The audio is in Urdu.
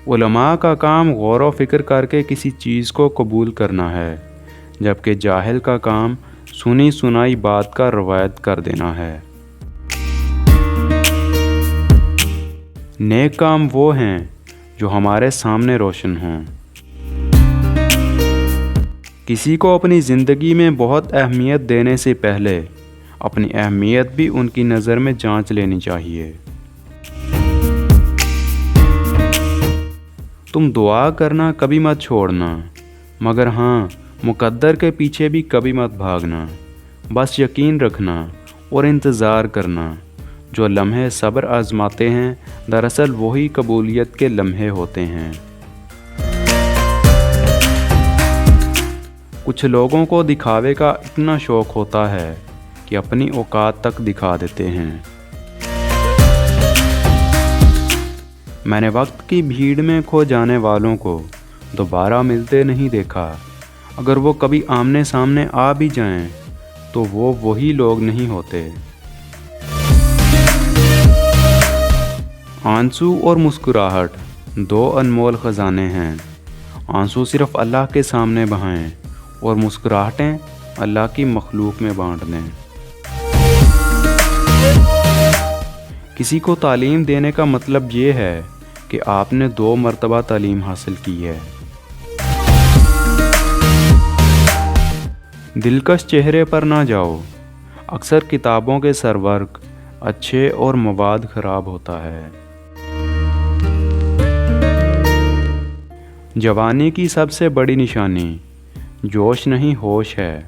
علماء کا کام غور و فکر کر کے کسی چیز کو قبول کرنا ہے، جبکہ جاہل کا کام سنی سنائی بات کا روایت کر دینا ہے۔ نیک کام وہ ہیں جو ہمارے سامنے روشن ہوں۔ کسی کو اپنی زندگی میں بہت اہمیت دینے سے پہلے اپنی اہمیت بھی ان کی نظر میں جانچ لینی چاہیے۔ تم دعا کرنا کبھی مت چھوڑنا، مگر ہاں مقدر کے پیچھے بھی کبھی مت بھاگنا۔ بس یقین رکھنا اور انتظار کرنا۔ جو لمحے صبر آزماتے ہیں دراصل وہی قبولیت کے لمحے ہوتے ہیں۔ کچھ لوگوں کو دکھاوے کا اتنا شوق ہوتا ہے کہ اپنی اوقات تک دکھا دیتے ہیں۔ میں نے وقت کی بھیڑ میں کھو جانے والوں کو دوبارہ ملتے نہیں دیکھا۔ اگر وہ کبھی آمنے سامنے آ بھی جائیں تو وہ وہی لوگ نہیں ہوتے۔ آنسو اور مسکراہٹ دو انمول خزانے ہیں۔ آنسو صرف اللہ کے سامنے بہائیں اور مسکراہٹیں اللہ کی مخلوق میں بانٹ دیں۔ کسی کو تعلیم دینے کا مطلب یہ ہے کہ آپ نے 2 مرتبہ تعلیم حاصل کی ہے۔ دلکش چہرے پر نہ جاؤ۔ اکثر کتابوں کے سرورق اچھے اور مواد خراب ہوتا ہے۔ جوانی کی سب سے بڑی نشانی جوش نہیں ہوش ہے۔